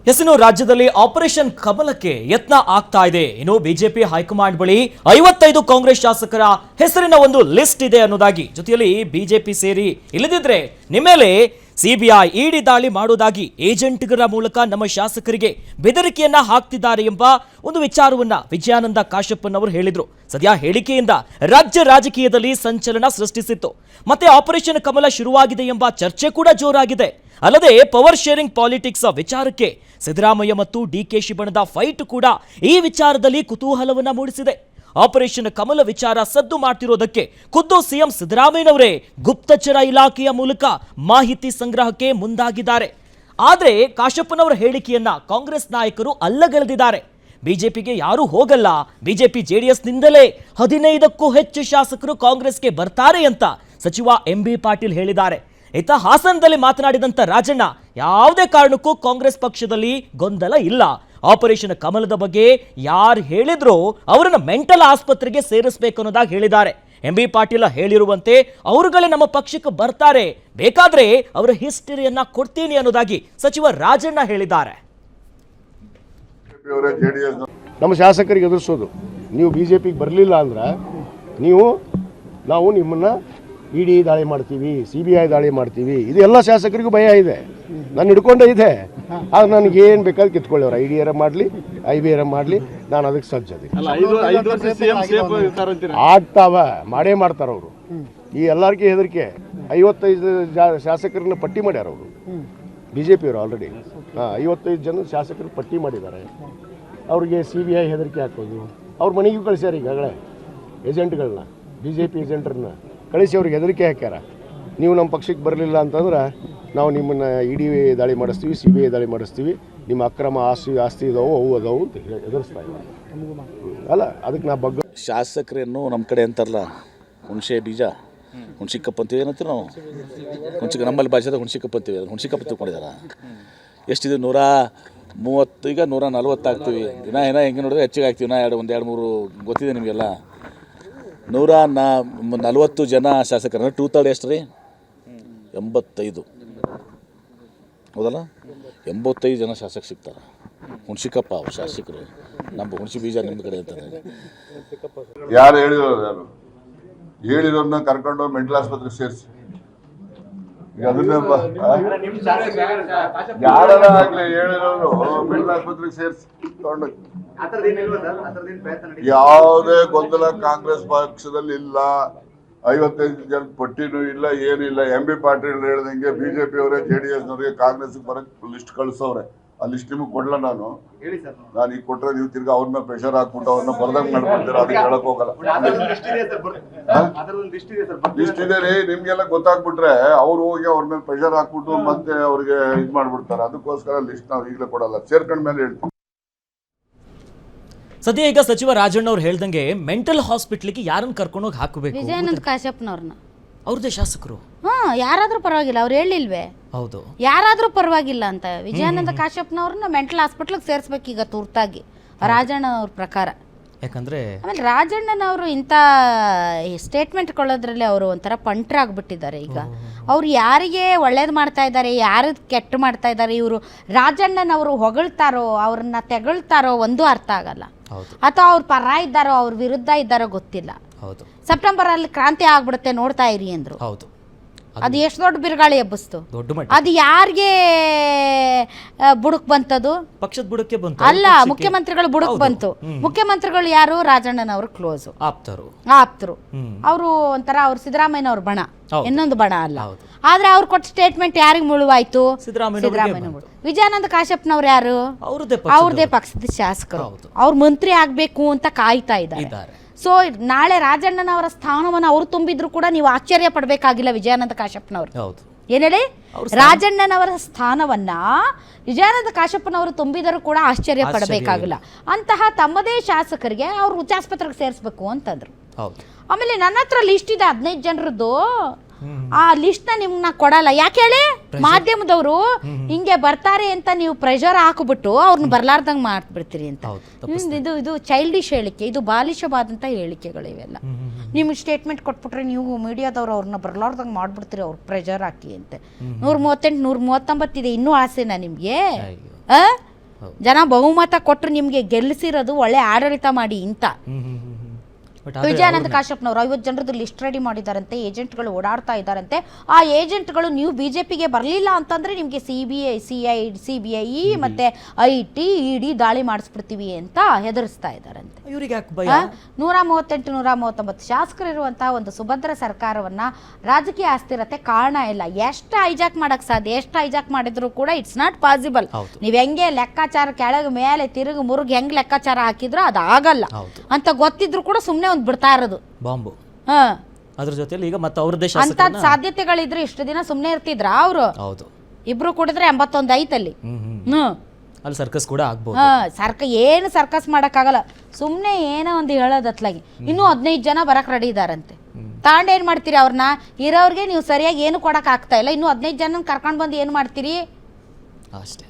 ಹೆಸರು ರಾಜ್ಯದಲ್ಲಿ ಆಪರೇಷನ್ ಕಮಲಕ್ಕೆ ಯತ್ನ ಆಗ್ತಾ ಇದೆ. ಇನ್ನು ಬಿಜೆಪಿ ಹೈಕಮಾಂಡ್ ಬಳಿ 55 ಕಾಂಗ್ರೆಸ್ ಶಾಸಕರ ಹೆಸರಿನ ಒಂದು ಲಿಸ್ಟ್ ಇದೆ ಅನ್ನೋದಾಗಿ, ಜೊತೆಯಲ್ಲಿ ಬಿಜೆಪಿ ಸೇರಿ ಇಲ್ಲದಿದ್ರೆ ನಿಮ್ಮ ಮೇಲೆ ಸಿಬಿಐ ಇಡಿ ದಾಳಿ ಮಾಡುವುದಾಗಿ ಏಜೆಂಟ್ಗಳ ಮೂಲಕ ನಮ್ಮ ಶಾಸಕರಿಗೆ ಬೆದರಿಕೆಯನ್ನ ಹಾಕ್ತಿದ್ದಾರೆ ಎಂಬ ಒಂದು ವಿಚಾರವನ್ನ ವಿಜಯಾನಂದ ಕಾಶಪ್ಪನವರು ಹೇಳಿದ್ರು. ಸದ್ಯ ಹೇಳಿಕೆಯಿಂದ ರಾಜ್ಯ ರಾಜಕೀಯದಲ್ಲಿ ಸಂಚಲನ ಸೃಷ್ಟಿಸಿತ್ತು. ಮತ್ತೆ ಆಪರೇಷನ್ ಕಮಲ ಶುರುವಾಗಿದೆ ಎಂಬ ಚರ್ಚೆ ಕೂಡ ಜೋರಾಗಿದೆ. ಅಲ್ಲದೆ ಪವರ್ ಶೇರಿಂಗ್ ಪಾಲಿಟಿಕ್ಸ್ ವಿಚಾರಕ್ಕೆ ಸಿದ್ದರಾಮಯ್ಯ ಮತ್ತು ಡಿಕೆಶಿ ಬಣದ ಫೈಟ್ ಕೂಡ ಈ ವಿಚಾರದಲ್ಲಿ ಕುತೂಹಲವನ್ನ ಮೂಡಿಸಿದೆ. ಆಪರೇಷನ್ ಕಮಲ ವಿಚಾರ ಸದ್ದು ಮಾಡ್ತಿರೋದಕ್ಕೆ ಖುದ್ದು ಸಿಎಂ ಸಿದ್ದರಾಮಯ್ಯನವರೇ ಗುಪ್ತಚರ ಇಲಾಖೆಯ ಮೂಲಕ ಮಾಹಿತಿ ಸಂಗ್ರಹಕ್ಕೆ ಮುಂದಾಗಿದ್ದಾರೆ. ಆದರೆ ಕಾಶಪ್ಪನವರ ಹೇಳಿಕೆಯನ್ನ ಕಾಂಗ್ರೆಸ್ ನಾಯಕರು ಅಲ್ಲಗಳೆದಿದ್ದಾರೆ. ಬಿಜೆಪಿಗೆ ಯಾರೂ ಹೋಗಲ್ಲ, ಬಿಜೆಪಿ ಜೆಡಿಎಸ್ನಿಂದಲೇ 15ಕ್ಕೂ ಹೆಚ್ಚು ಶಾಸಕರು ಕಾಂಗ್ರೆಸ್ಗೆ ಬರ್ತಾರೆ ಅಂತ ಸಚಿವ ಎಂಬಿ ಪಾಟೀಲ್ ಹೇಳಿದ್ದಾರೆ. ಇತ್ತ ಹಾಸನದಲ್ಲಿ ಮಾತನಾಡಿದಂತ ರಾಜಣ್ಣ, ಯಾವುದೇ ಕಾರಣಕ್ಕೂ ಕಾಂಗ್ರೆಸ್ ಪಕ್ಷದಲ್ಲಿ ಗೊಂದಲ ಇಲ್ಲ, ಆಪರೇಷನ್ ಕಮಲದ ಬಗ್ಗೆ ಯಾರು ಹೇಳಿದ್ರೋ ಅವರನ್ನ ಮೆಂಟಲ್ ಆಸ್ಪತ್ರೆಗೆ ಸೇರಿಸಬೇಕು ಅನ್ನೋದಾಗಿ ಹೇಳಿದ್ದಾರೆ. ಎಂಬಿ ಪಾಟೀಲ ಹೇಳಿರುವಂತೆ ಅವರುಗಳೇ ನಮ್ಮ ಪಕ್ಷಕ್ಕೆ ಬರ್ತಾರೆ, ಬೇಕಾದ್ರೆ ಅವರ ಹಿಸ್ಟರಿಯನ್ನ ಕೊಡ್ತೀನಿ ಅನ್ನೋದಾಗಿ ಸಚಿವ ರಾಜಣ್ಣ ಹೇಳಿದ್ದಾರೆ. ನಮ್ಮ ಶಾಸಕರಿಗೆ ಎದುರಿಸೋದು, ನೀವು ಬಿಜೆಪಿಗೆ ಬರಲಿಲ್ಲ ಅಂದ್ರೆ ನಾವು ನಿಮ್ಮನ್ನ ಇಡಿ ದಾಳಿ ಮಾಡ್ತೀವಿ, ಸಿಬಿಐ ದಾಳಿ ಮಾಡ್ತೀವಿ, ಇದು ಎಲ್ಲ ಶಾಸಕರಿಗೂ ಭಯ ಇದೆ. ನಾನು ಹಿಡ್ಕೊಂಡೇ ಇದೆ. ಆದ್ರೆ ನನಗೆ ಏನು ಬೇಕಾದ್ರೆ ಕಿತ್ಕೊಳ್ಳಿ, ಅವ್ರು IDR ಮಾಡಲಿ IBR ಮಾಡಲಿ, ನಾನು ಅದಕ್ಕೆ ಸಜ್ಜದೆ. ಆಗ್ತಾವ, ಮಾಡೇ ಮಾಡ್ತಾರ ಅವರು. ಈ ಎಲ್ಲರಿಗೂ ಹೆದರಿಕೆ. 55 ಶಾಸಕರನ್ನ ಪಟ್ಟಿ ಮಾಡ್ಯಾರ ಅವರು, ಬಿಜೆಪಿಯವರು ಆಲ್ರೆಡಿ 55 ಜನ ಶಾಸಕರು ಪಟ್ಟಿ ಮಾಡಿದ್ದಾರೆ. ಅವ್ರಿಗೆ CBI ಹೆದರಿಕೆ ಹಾಕೋದು, ಅವ್ರ ಮನೆಗೂ ಕಳಿಸ್ಯಾರ ಈಗಾಗಲೇ ಏಜೆಂಟ್ಗಳನ್ನ, ಬಿಜೆಪಿ ಏಜೆಂಟ್ರನ್ನ ಕಳಿಸಿ ಅವ್ರಿಗೆ ಹೆದರಿಕೆ ಹಾಕ್ಯಾರ. ನೀವು ನಮ್ಮ ಪಕ್ಷಕ್ಕೆ ಬರಲಿಲ್ಲ ಅಂತಂದ್ರೆ ನಾವು ನಿಮ್ಮನ್ನು ಇಡಿ ದಾಳಿ ಮಾಡಿಸ್ತೀವಿ, CBI ದಾಳಿ ಮಾಡಿಸ್ತೀವಿ, ನಿಮ್ಮ ಅಕ್ರಮ ಆಸ್ತಿ ಇದಾವೆ, ಅವು ಅದಾವು ಅಂತ ಎದುರಿಸ್ತಾ ಇದ್ದಾರೆ. ಅಲ್ಲ, ಅದಕ್ಕೆ ನಾ ಬಗ್ಗೆ ಶಾಸಕರೇನು ನಮ್ಮ ಕಡೆ ಅಂತಾರಲ್ಲ, ಹುಣಸೆ ಬೀಜ ಹುಣ್ಸಿಕಪ್ಪ ಅಂತೀವಿ, ಏನಂತೀವಿ ನಾವು, ನಮ್ಮಲ್ಲಿ ಭಾಷೆದಾಗ ಹುಣ್ಸಿಕಪ್ಪ ಅಂತೀವಿ. ಅದು ಹುಣ್ಸಿಕಪ್ಪ ತಿಳ್ಕೊಂಡಿದ್ದಾರೆ. ಎಷ್ಟಿದೆ 130, ಈಗ 140 ಆಗ್ತೀವಿ. ದಿನ ಹೆಂಗೆ ನೋಡಿದ್ರೆ ಹೆಚ್ಚಿಗೆ ಆಗ್ತೀವಿ. ಒಂದು 2-3 ಗೊತ್ತಿದೆ ನಿಮಗೆಲ್ಲ. 140 ಜನ ಶಾಸಕರ 2/3 ಎಷ್ಟು ರೀ? 85. ಹೌದಲ್ಲ, 85 ಜನ ಶಾಸಕ ಸಿಗ್ತಾರೆ. ಹುಣ್ಸಿಕಪ್ಪ ಅವ್ರು ಶಾಸಕರು, ನಮ್ಮ ಹುಣ್ಸಿ ಬೀಜ ನಿಮ್ಮ ಕಡೆ ಅಂತಾರೆ. ಯಾರು ಹೇಳಿರೋದನ್ನ ಕರ್ಕೊಂಡು ಮೆಂಟಲ್ ಆಸ್ಪತ್ರೆಗೆ ಸೇರಿಸಿ. ಯಾರಾಗಲಿ ಹೇಳಿರೋರು ಮೆಂಟಲ್ ಆಸ್ಪತ್ರೆಗೆ ಸೇರಿಸಿ ತಗೊಂಡು. ಯಾವುದೇ ಗೊಂದಲ ಕಾಂಗ್ರೆಸ್ ಪಕ್ಷದಲ್ಲಿ ಇಲ್ಲ. 55 ಜನ ಪಟ್ಟಿನೂ ಇಲ್ಲ, ಏನಿಲ್ಲ. ಎಂಬಿ ಪಾಟೀಲ್ ಹೇಳ್ದಂಗೆ ಬಿಜೆಪಿ ಅವರೇ JDSನವ್ರಿಗೆ ಕಾಂಗ್ರೆಸ್ ಬರಕ್ಕೆ ಲಿಸ್ಟ್ ಕಳಿಸವ್ರೆ. ಆ ಲಿಸ್ಟ್ ನಿಮಗೆ ಕೊಡ್ಲ ನಾನು ಈಗ ಕೊಟ್ರೆ ನೀವು ತಿರ್ಗಿ ಅವ್ರ ಮೇಲೆ ಪ್ರೆಷರ್ ಹಾಕ್ಬಿಟ್ಟು ಅವ್ರನ್ನ ಬರ್ದಂಗೆ ನಡ್ಕೊಳ್ತೀರ. ಅದಕ್ಕೆ ಹೇಳಕ್ ಹೋಗಲ್ಲ. ಲಿಸ್ಟ್ ಇದೆ ರೀ, ನಿಮ್ಗೆಲ್ಲ ಗೊತ್ತಾಗ್ಬಿಟ್ರೆ ಅವ್ರು ಹೋಗಿ ಅವ್ರ ಮೇಲೆ ಪ್ರೆಷರ್ ಹಾಕ್ಬಿಟ್ಟು ಮತ್ತೆ ಅವ್ರಿಗೆ ಇದ್ ಮಾಡ್ಬಿಡ್ತಾರೆ. ಅದಕ್ಕೋಸ್ಕರ ಲಿಸ್ಟ್ ನಾವು ಈಗಲೇ ಕೊಡಲ್ಲ, ಸೇರ್ಕೊಂಡ ಮೇಲೆ ಹೇಳ್ತೀವಿ. ಸದ್ಯ ಈಗ ಸಚಿವ ರಾಜಣ್ಣ ಅವ್ರು ಹೇಳ್ದಂಗೆ ಮೆಂಟಲ್ ಹಾಸ್ಪಿಟ್ಲಿಗೆ ಯಾರನ್ನ ಕರ್ಕೊಂಡು ಹೋಗಿ ಹಾಕಬೇಕು? ವಿಜಯಾನಂದ ಕಾಶಪ್ಪನವ್ರನ್ನ. ಅವ್ರದೇ ಶಾಸಕರು. ಯಾರಾದ್ರೂ ಪರವಾಗಿಲ್ಲ, ಅವ್ರು ಹೇಳಿಲ್ವೇ? ಹೌದು, ಯಾರಾದ್ರೂ ಪರವಾಗಿಲ್ಲ ಅಂತ ವಿಜಯಾನಂದ ಕಾಶಪ್ಪನವ್ರನ್ನ ಮೆಂಟಲ್ ಹಾಸ್ಪಿಟ್ಲಿಗೆ ಸೇರಿಸ್ಬೇಕೀಗ ತುರ್ತಾಗಿ, ರಾಜಣ್ಣ ಅವ್ರ ಪ್ರಕಾರ. ಯಾಕಂದ್ರೆ ಆಮೇಲೆ ರಾಜಣ್ಣನವರು ಇಂಥ ಸ್ಟೇಟ್ಮೆಂಟ್ ಕೊಳ್ಳೋದ್ರಲ್ಲಿ ಅವರು ಒಂಥರ ಪಂಟ್ರಾಗ್ಬಿಟ್ಟಿದ್ದಾರೆ. ಈಗ ಅವ್ರು ಯಾರಿಗೆ ಒಳ್ಳೇದು ಮಾಡ್ತಾ ಇದ್ದಾರೆ, ಯಾರು ಕೆಟ್ಟ ಮಾಡ್ತಾ ಇದ್ದಾರೆ, ಇವರು ರಾಜಣ್ಣನವರು ಹೊಗಳ್ತಾರೋ ಅವ್ರನ್ನ ತೆಗಳ್ತಾರೋ ಒಂದು ಅರ್ಥ ಆಗಲ್ಲ. ಅಥವಾ ಅವ್ರ ಪರ ಇದ್ದಾರೋ ಅವ್ರ ವಿರುದ್ಧ ಇದ್ದಾರೋ ಗೊತ್ತಿಲ್ಲ. ಸೆಪ್ಟೆಂಬರ್ ಅಲ್ಲಿ ಕ್ರಾಂತಿ ಆಗ್ಬಿಡುತ್ತೆ, ನೋಡ್ತಾ ಇರಿ ಅಂದ್ರು. ಅದು ಎಷ್ಟು ದೊಡ್ಡ ಬಿರುಗಾಳಿ ಎಬ್ಬಿಸ್ತು. ಅದು ಯಾರಿಗೆ ಬುಡಕ್ ಬಂತದು? ಪಕ್ಷದ ಬುಡಕ್ಕೆ ಬಂತು ಅಲ್ಲ, ಮುಖ್ಯಮಂತ್ರಿಗಳು ಬುಡಕ್ ಬಂತು. ಮುಖ್ಯಮಂತ್ರಿಗಳು ಯಾರು? ರಾಜಣ್ಣನವರು ಕ್ಲೋಸ್ ಆಪ್ತರು. ಅವರು ಒಂಥರ ಅವ್ರು ಸಿದ್ದರಾಮಯ್ಯನವ್ರ ಬಣ, ಇನ್ನೊಂದು ಬಣ ಅಲ್ಲ. ಆದ್ರೆ ಅವ್ರು ಕೊಟ್ಟ ಸ್ಟೇಟ್ಮೆಂಟ್ ಯಾರಿಗೆ ಮುಳುವಾಯ್ತು? ಸಿದ್ದರಾಮಯ್ಯ. ವಿಜಯಾನಂದ ಕಾಶಪ್ಪನವ್ರು ಯಾರು? ಅವ್ರದೇ ಪಕ್ಷದ ಶಾಸಕರು. ಅವ್ರು ಮಂತ್ರಿ ಆಗ್ಬೇಕು ಅಂತ ಕಾಯ್ತಾ ಇದ್ದಾರೆ. ಸೊ ನಾಳೆ ರಾಜಣ್ಣನವರ ಸ್ಥಾನವನ್ನು ಅವರು ತುಂಬಿದ್ರು ಕೂಡ ನೀವು ಆಶ್ಚರ್ಯ ಪಡಬೇಕಾಗಿಲ್ಲ. ವಿಜಯಾನಂದ ಕಾಶಪ್ಪನವರು ಏನ್ ಹೇಳಿ, ರಾಜಣ್ಣನವರ ಸ್ಥಾನವನ್ನ ವಿಜಯಾನಂದ ಕಾಶಪ್ಪನವರು ತುಂಬಿದರೂ ಕೂಡ ಆಶ್ಚರ್ಯ ಪಡಬೇಕಾಗಿಲ್ಲ. ಅಂತಹ ತಮ್ಮದೇ ಶಾಸಕರಿಗೆ ಅವ್ರು ಹುಚ್ಚಾಸ್ಪತ್ರೆಗೆ ಸೇರಿಸ್ಬೇಕು ಅಂತಂದ್ರು. ಆಮೇಲೆ ನನ್ನ ಹತ್ರ ಲಿಸ್ಟ್ ಇದೆ 15 ಜನರದ್ದು. ಆ ಲಿಸ್ಟ್ ನ ನಿಮ್ನ ಕೊಡಲ್ಲ. ಯಾಕೆ ಹೇಳಿ? ಮಾಧ್ಯಮದವರು ಹಿಂಗೆ ಬರ್ತಾರೆ ಅಂತ ನೀವು ಪ್ರೆಷರ್ ಹಾಕ್ಬಿಟ್ಟು ಅವ್ರನ್ನ ಬರ್ಲಾರ್ದಂಗ್ ಮಾಡ್ಬಿಡ್ತೀರಿ ಅಂತ. ಇದು ಚೈಲ್ಡಿಶ್ ಹೇಳಿಕೆ, ಇದು ಬಾಲಿಶವಾದಂತ ಹೇಳಿಕೆಗಳು ಇವೆಲ್ಲ. ನಿಮ್ಗೆ ಸ್ಟೇಟ್ಮೆಂಟ್ ಕೊಟ್ಬಿಟ್ರೆ ನೀವು ಮೀಡಿಯಾದವ್ರು ಅವ್ರನ್ನ ಬರ್ಲಾರ್ದಂಗ್ ಮಾಡ್ಬಿಡ್ತೀರಿ, ಅವ್ರ ಪ್ರೆಷರ್ ಹಾಕಿ ಅಂತ. 138 139 ಇದೆ, ಇನ್ನೂ ಆಸೆನಾ ನಿಮ್ಗೆ? ಜನ ಬಹುಮತ ಕೊಟ್ಟರು ನಿಮಗೆ ಗೆಲ್ಲಿಸಿರೋದು ಒಳ್ಳೆ ಆಡಳಿತ ಮಾಡಿ ಅಂತ. ಬಟ್ ವಿಜಯಾನಂದ ಕಾಶ್ಯಪ್ನವರು 50 ಜನರದ್ದು ಲಿಸ್ಟ್ ರೆಡಿ ಮಾಡಿದಾರಂತೆ, ಏಜೆಂಟ್ಗಳು ಓಡಾಡ್ತಾ ಇದ್ದಾರಂತೆ. ಆ ಏಜೆಂಟ್ಗಳು ನೀವು ಬಿಜೆಪಿಗೆ ಬರಲಿಲ್ಲ ಅಂತಂದ್ರೆ ನಿಮಗೆ CBI ಮತ್ತೆ IT ED ದಾಳಿ ಮಾಡಿಸ್ಬಿಡ್ತೀವಿ ಅಂತ ಹೆದರಿಸ್ತಾ ಇದ್ದಾರಂತೆ. ಇವ್ರಿಗೆ ಯಾಕೆ ಭಯ? 138 139 ಶಾಸಕರಿರುವಂತಹ ಒಂದು ಸುಭದ್ರ ಸರ್ಕಾರವನ್ನ ರಾಜಕೀಯ ಅಸ್ಥಿರತೆ ಕಾರಣ ಇಲ್ಲ. ಎಷ್ಟು ಹೈಜಾಕ್ ಮಾಡಕ್ ಸಾಧ್ಯ? ಎಷ್ಟು ಹೈಜಾಕ್ ಮಾಡಿದ್ರು ಕೂಡ ಇಟ್ಸ್ ನಾಟ್ ಪಾಸಿಬಲ್. ನೀವ್ ಹೆಂಗೆ ಲೆಕ್ಕಾಚಾರ ಕೆಳಗೆ ಮೇಲೆ ತಿರುಗಿ ಮುರುಗಿ ಹೆಂಗ್ ಲೆಕ್ಕಾಚಾರ ಹಾಕಿದ್ರು ಅದಾಗಲ್ಲ ಅಂತ ಗೊತ್ತಿದ್ರು ಕೂಡ ಸುಮ್ನೆ ಒಂದ್ ಬಿಡ್ತಾ ಇರೋದು ಬಾಂಬು. ಹ ಅದ್ರ ಜೊತೆಲಿ ಈಗ ಮತ್ತೆ ಅವ್ರದ್ದೇ ಅಂತ ಸಾಧ್ಯತೆಗಳಿದ್ರೆ ಇಷ್ಟು ದಿನ ಸುಮ್ನೆ ಇರ್ತಿದ್ರ ಅವರು? ಹೌದು, ಇಬ್ರು ಕೂಡಿದ್ರೆ 81 ಐತಲ್ಲಿ. ಅಲ್ಲಿ ಸರ್ಕಸ್ ಕೂಡ ಆಗ್ಬೋದು. ಏನು ಸರ್ಕಸ್ ಮಾಡಕ್ಕಾಗಲ್ಲ. ಸುಮ್ನೆ ಏನೋ ಒಂದು ಹೇಳೋದತ್ಲಾಗಿ ಇನ್ನೂ 15 ಜನ ಬರಕ್ ರೆಡಿ ಇದಾರಂತೆ. ತಾಂಡ್ ಏನ್ ಮಾಡ್ತೀರಿ ಅವ್ರನ್ನ? ಇರೋರ್ಗೆ ನೀವು ಸರಿಯಾಗಿ ಏನು ಕೊಡಕ್ ಆಗ್ತಾ ಇಲ್ಲ, ಇನ್ನು 15 ಜನ ಕರ್ಕೊಂಡ್ ಬಂದು ಏನ್ ಮಾಡ್ತೀರಿ ಅಷ್ಟೇ.